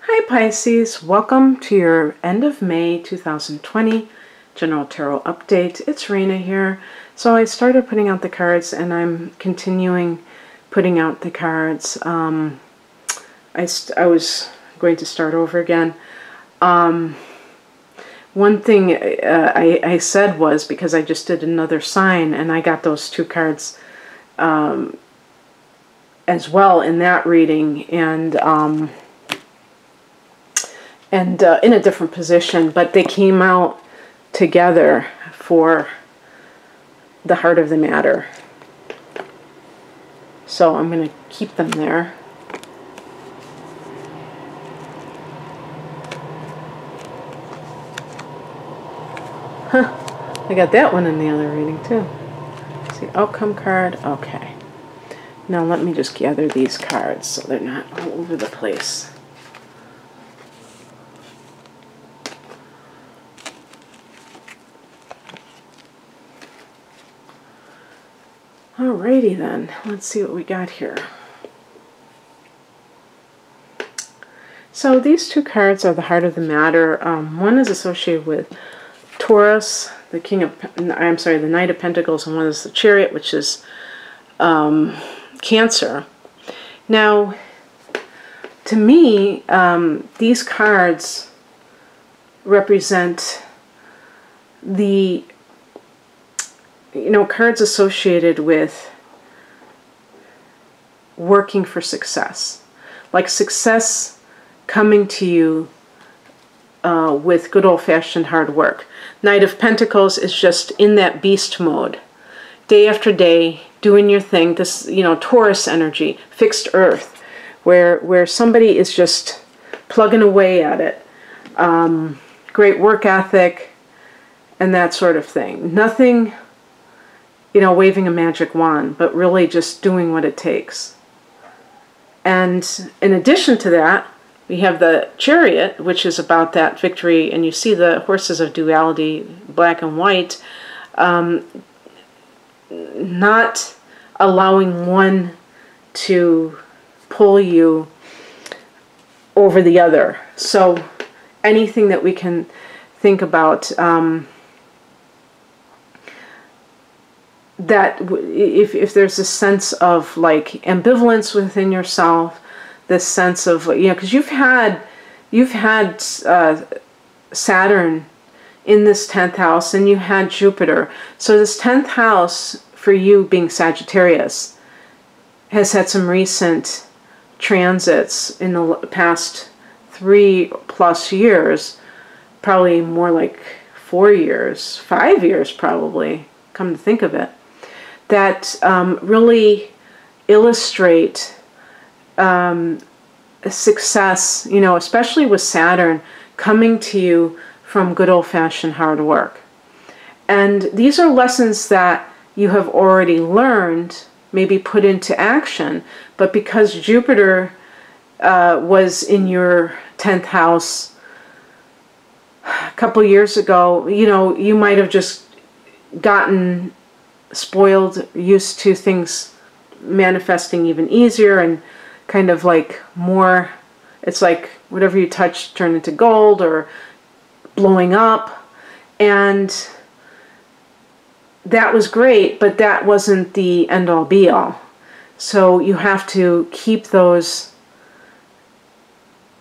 Hi Pisces, welcome to your end of May 2020 General Tarot Update. It's Raina here. So I started putting out the cards and I'm continuing putting out the cards. I was going to start over again. One thing I said was, because I just did another sign and I got those two cards as well in that reading, and in a different position, but they came out together for the heart of the matter. So I'm going to keep them there. Huh, I got that one in the other reading too. See, outcome card, okay. Now let me just gather these cards so they're not all over the place. Alrighty then, let's see what we got here. So these two cards are the heart of the matter. One is associated with Taurus, the the Knight of Pentacles, and one is the Chariot, which is Cancer. Now, to me, these cards represent the cards associated with working for success. Like success coming to you with good old-fashioned hard work. Knight of Pentacles is just in that beast mode. Day after day, doing your thing. This, Taurus energy, fixed earth, where somebody is just plugging away at it. Great work ethic and that sort of thing. Nothing waving a magic wand, but really just doing what it takes. And in addition to that, we have the Chariot, which is about that victory, and you see the horses of duality, black and white, not allowing one to pull you over the other. So anything that we can think about, that if there's a sense of like ambivalence within yourself, this sense of, because you've had Saturn in this 10th house and you had Jupiter. So this 10th house for you, being Sagittarius, has had some recent transits in the past 3+ years, probably more like 4 years, 5 years probably, come to think of it, that really illustrate success, especially with Saturn coming to you from good old-fashioned hard work. And these are lessons that you have already learned, maybe put into action, but because Jupiter was in your 10th house a couple years ago, you might have just gotten spoiled, used to things manifesting even easier and kind of like more, it's like whatever you touch turned into gold or blowing up, and that was great, but that wasn't the end-all be-all. So you have to keep those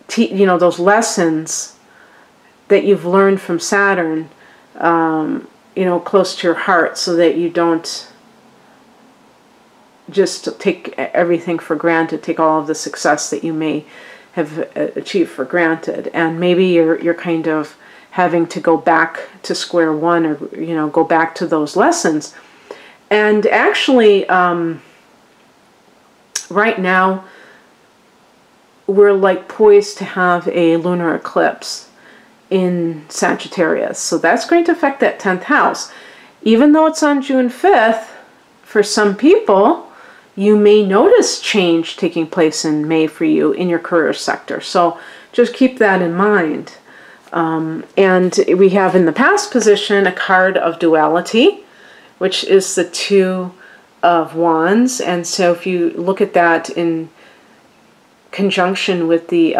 those lessons that you've learned from Saturn close to your heart, so that you don't just take everything for granted, take all of the success that you may have achieved for granted. And maybe you're kind of having to go back to square one, or go back to those lessons. And actually right now we're like poised to have a lunar eclipse in Sagittarius. So that's going to affect that 10th house. Even though it's on June 5th, for some people, you may notice change taking place in May for you in your career sector. So just keep that in mind. And we have in the past position a card of duality, which is the Two of Wands. And so if you look at that in conjunction with the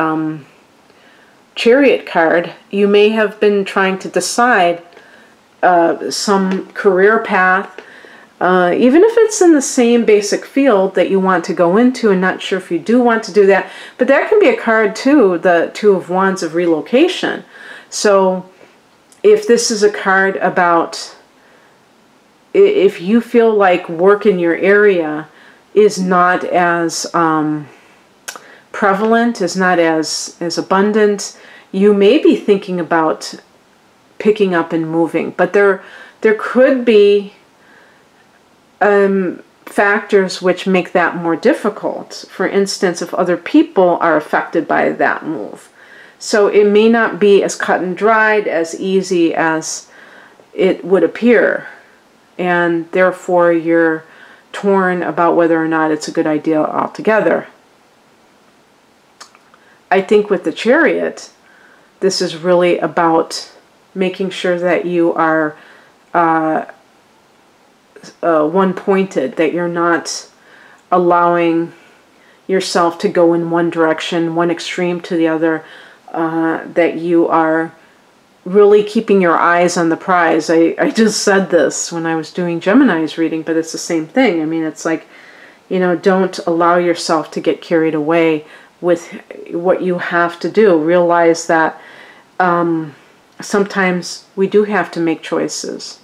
Chariot card, you may have been trying to decide some career path, even if it's in the same basic field that you want to go into, and not sure if you do want to do that. But that can be a card too, the Two of Wands of relocation. So if this is a card about, if you feel like work in your area is not as prevalent, is not as abundant, you may be thinking about picking up and moving. But there could be factors which make that more difficult. For instance, if other people are affected by that move. So it may not be as cut and dried, as easy as it would appear. And therefore you're torn about whether or not it's a good idea altogether. I think with the Chariot, this is really about making sure that you are one-pointed, that you're not allowing yourself to go in one direction, one extreme to the other, that you are really keeping your eyes on the prize. I just said this when I was doing Gemini's reading, but it's the same thing. I mean, it's like, you know, don't allow yourself to get carried away with what you have to do. Realize that sometimes we do have to make choices,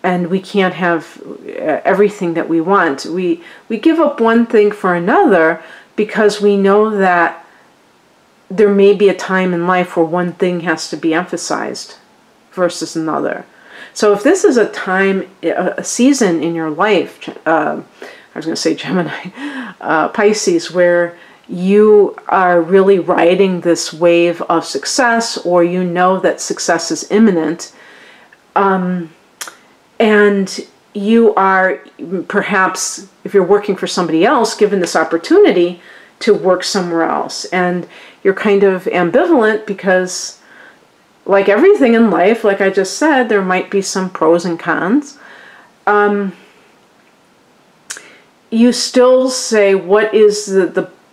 and we can't have everything that we want. We give up one thing for another because we know that there may be a time in life where one thing has to be emphasized versus another. So if this is a time, a season in your life, I was going to say Gemini, Pisces, where you are really riding this wave of success, or you know that success is imminent, and you are perhaps, if you're working for somebody else, given this opportunity to work somewhere else, and you're kind of ambivalent because, like everything in life, like I just said, there might be some pros and cons. You still say, what is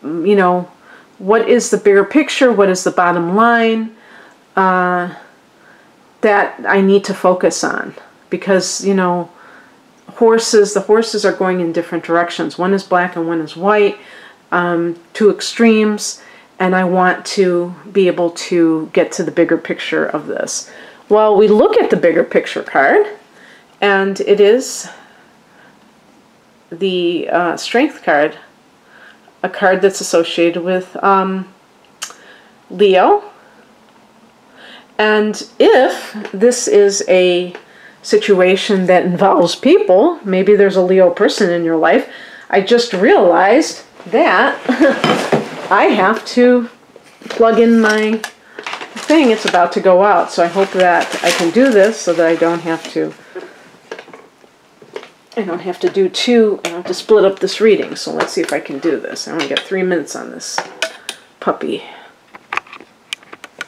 you know, what is the bigger picture? What is the bottom line that I need to focus on? Because, you know, the horses are going in different directions. One is black and one is white, two extremes, and I want to be able to get to the bigger picture of this. Well, we look at the bigger picture card, and it is the Strength card, a card that's associated with Leo. And if this is a situation that involves people, maybe there's a Leo person in your life, I just realized that I have to plug in my thing. It's about to go out, so I hope that I can do this so that I don't have to do two. I have to split up this reading. So let's see if I can do this. I only got 3 minutes on this puppy.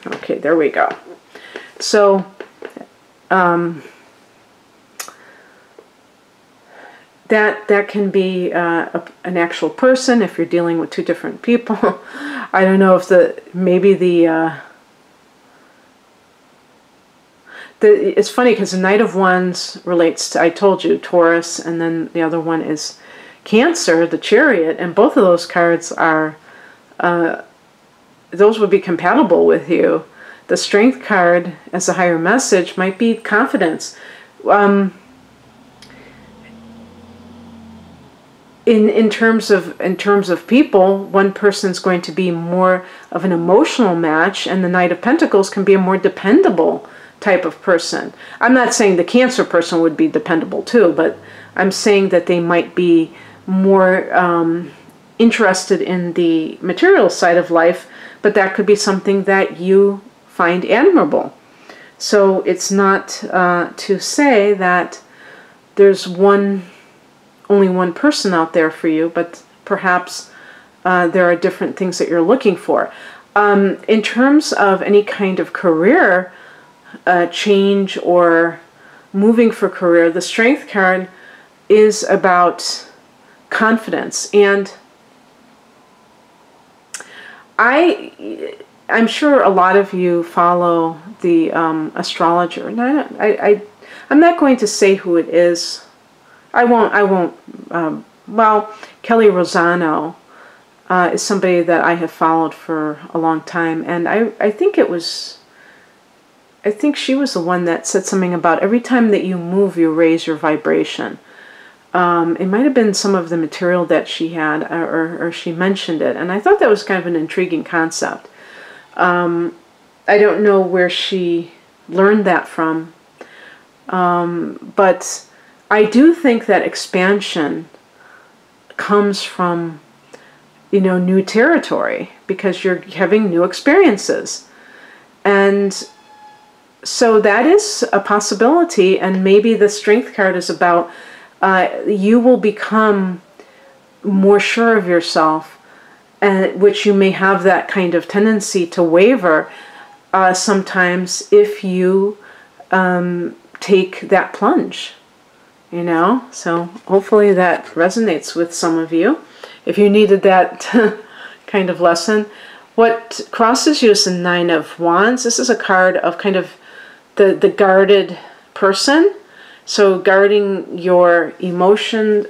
Okay, there we go. So that can be an actual person if you're dealing with two different people. I don't know if it's funny because the Knight of Wands relates to, I told you, Taurus, and then the other one is Cancer, the Chariot, and both of those cards are, those would be compatible with you. The Strength card as a higher message might be confidence. In terms of people, one person's going to be more of an emotional match, and the Knight of Pentacles can be a more dependable type of person. I'm not saying the Cancer person would be dependable too, but I'm saying that they might be more interested in the material side of life, but that could be something that you find admirable. So it's not to say that there's only one person out there for you, but perhaps there are different things that you're looking for. In terms of any kind of career change or moving for career, the Strength card is about confidence. And I'm sure a lot of you follow the astrologer. And I'm not going to say who it is. I won't. Well, Kelly Rosano is somebody that I have followed for a long time. And I think she was the one that said something about every time that you move, you raise your vibration. It might have been some of the material that she had, or she mentioned it. And I thought that was kind of an intriguing concept. I don't know where she learned that from. But I do think that expansion comes from, new territory, because you're having new experiences. And so that is a possibility. And maybe the Strength card is about you will become more sure of yourself, which you may have that kind of tendency to waver sometimes if you take that plunge, So hopefully that resonates with some of you. If you needed that kind of lesson. What crosses you is the Nine of Wands. This is a card of kind of the guarded person. So guarding your emotion,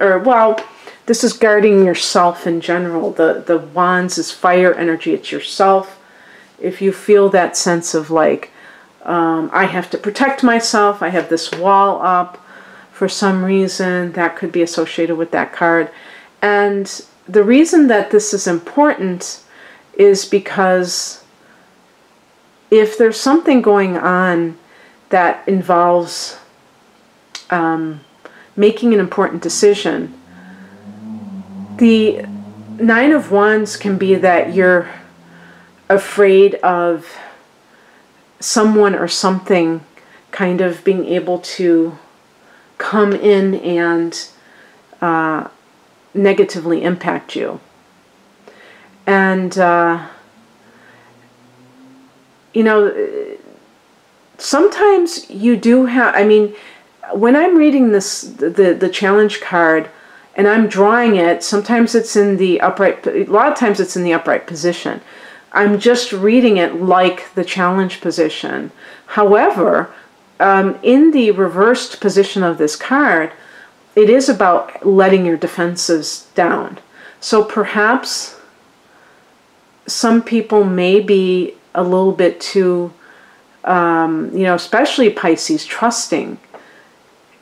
this is guarding yourself in general. The Wands is fire energy. It's yourself. If you feel that sense of like, I have to protect myself, I have this wall up for some reason, that could be associated with that card. And the reason that this is important is because if there's something going on that involves making an important decision, the Nine of Wands can be that you're afraid of someone or something kind of being able to come in and negatively impact you. And, sometimes you do have, when I'm reading this, the challenge card, and I'm drawing it, sometimes it's in the upright, a lot of times it's in the upright position. I'm just reading it like the challenge position. However, in the reversed position of this card, it is about letting your defenses down. So perhaps some people may be a little bit too, especially Pisces, trusting.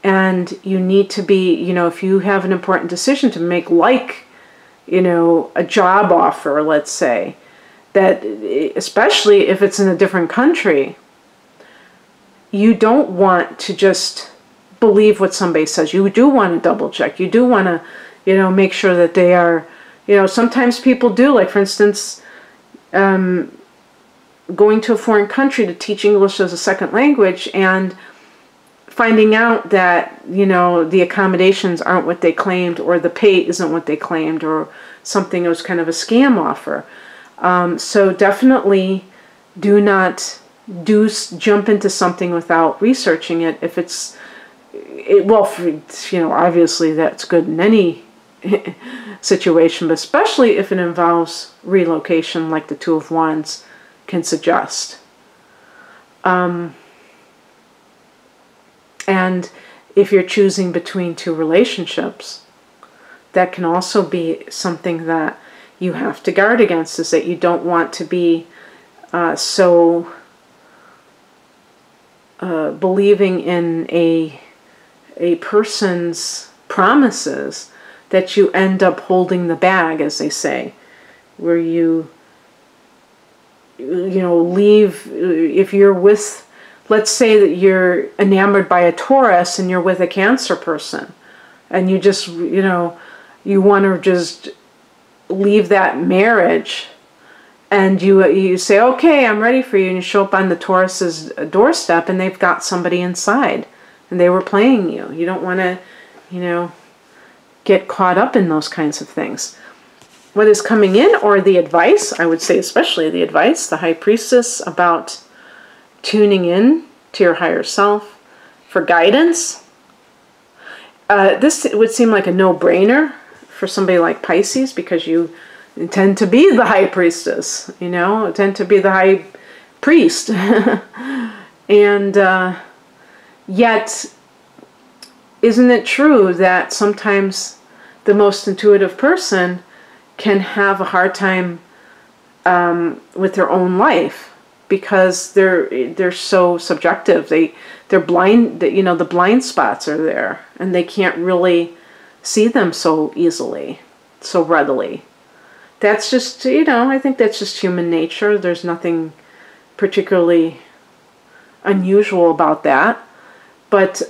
And you need to be, if you have an important decision to make, like, a job offer, let's say, that especially if it's in a different country, you don't want to just believe what somebody says. You do want to double check. You do want to, make sure that they are, sometimes people do, like for instance, going to a foreign country to teach English as a second language and finding out that, the accommodations aren't what they claimed, or the pay isn't what they claimed, or something was kind of a scam offer. So definitely do not jump into something without researching it. If obviously that's good in any situation, but especially if it involves relocation, like the Two of Wands can suggest. And if you're choosing between two relationships, that can also be something that you have to guard against, is that you don't want to be so believing in a person's promises that you end up holding the bag, as they say, where you leave. If you're with, let's say that you're enamored by a Taurus and you're with a Cancer person, and you just, you want to just leave that marriage, and you say, okay, I'm ready for you, and you show up on the Taurus's doorstep and they've got somebody inside and they were playing you. You don't want to, get caught up in those kinds of things. What is coming in, or the advice, I would say especially the advice, the High Priestess, about tuning in to your higher self for guidance. This would seem like a no-brainer for somebody like Pisces, because you tend to be the high priestess, you know, tend to be the high priest. And yet, isn't it true that sometimes the most intuitive person can have a hard time with their own life because they're so subjective. They're blind. You know, the blind spots are there, and they can't really see them so easily, so readily. That's just, you know, I think that's just human nature. There's nothing particularly unusual about that. But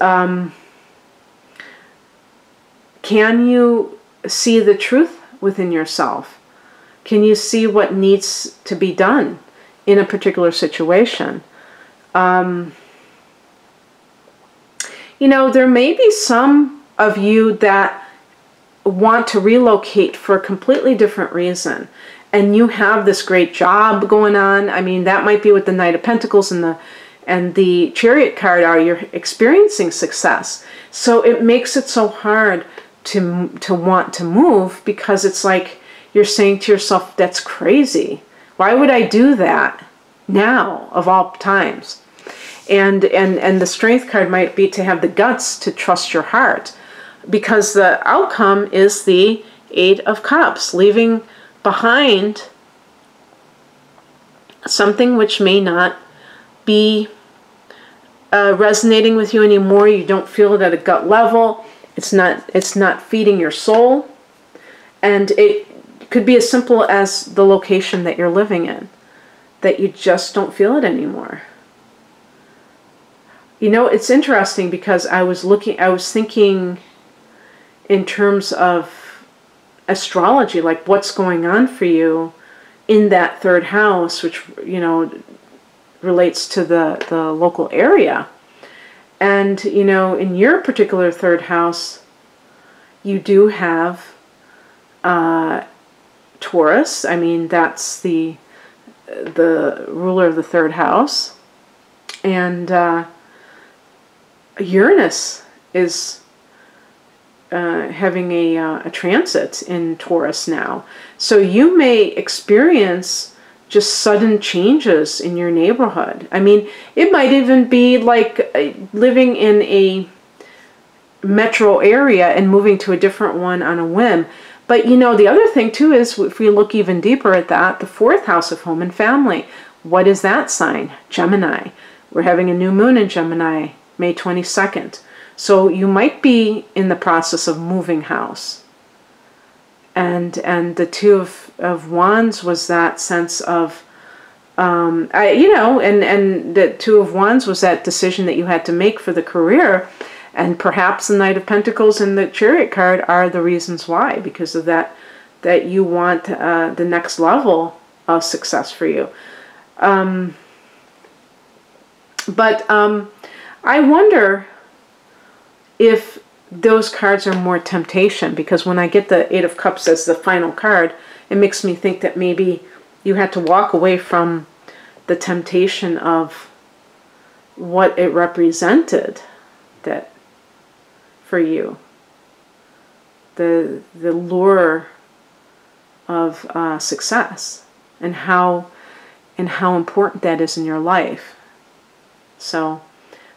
can you see the truth within yourself? Can you see what needs to be done in a particular situation? You know, there may be some of you that want to relocate for a completely different reason, and you have this great job going on. I mean, that might be what the Knight of Pentacles and the Chariot card are. You're experiencing success, so it makes it so hard to want to move, because it's like you're saying to yourself, that's crazy. Why would I do that now of all times? And the Strength card might be to have the guts to trust your heart, because the outcome is the Eight of Cups, leaving behind something which may not be resonating with you anymore. You don't feel it at a gut level. It's not feeding your soul. And it could be as simple as the location that you're living in, that you just don't feel it anymore. You know, it's interesting because I was thinking in terms of astrology, like what's going on for you in that third house, which, you know, relates to the local area. And, you know, in your particular third house, you do have Taurus. I mean, that's the ruler of the third house. And Uranus is having a transit in Taurus now. So you may experience just sudden changes in your neighborhood. I mean, it might even be like living in a metro area and moving to a different one on a whim. But, you know, the other thing too is, if we look even deeper at that, the fourth house of home and family. What is that sign? Gemini. We're having a new moon in Gemini, May 22nd. So you might be in the process of moving house. And the Two of Wands was that sense of, you know, and the Two of Wands was that decision that you had to make for the career. And perhaps the Knight of Pentacles and the Chariot card are the reasons why, because of that you want the next level of success for you. But I wonder if those cards are more temptation, because when I get the Eight of Cups as the final card, it makes me think that maybe you had to walk away from the temptation of what it represented that for you, the lure of success, and how important that is in your life. So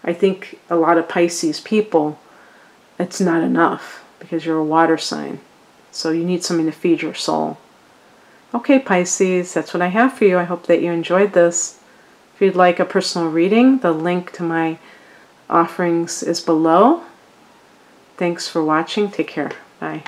I think a lot of Pisces people, it's not enough because you're a water sign. So you need something to feed your soul. Okay, Pisces, that's what I have for you. I hope that you enjoyed this. If you'd like a personal reading, the link to my offerings is below. Thanks for watching. Take care. Bye.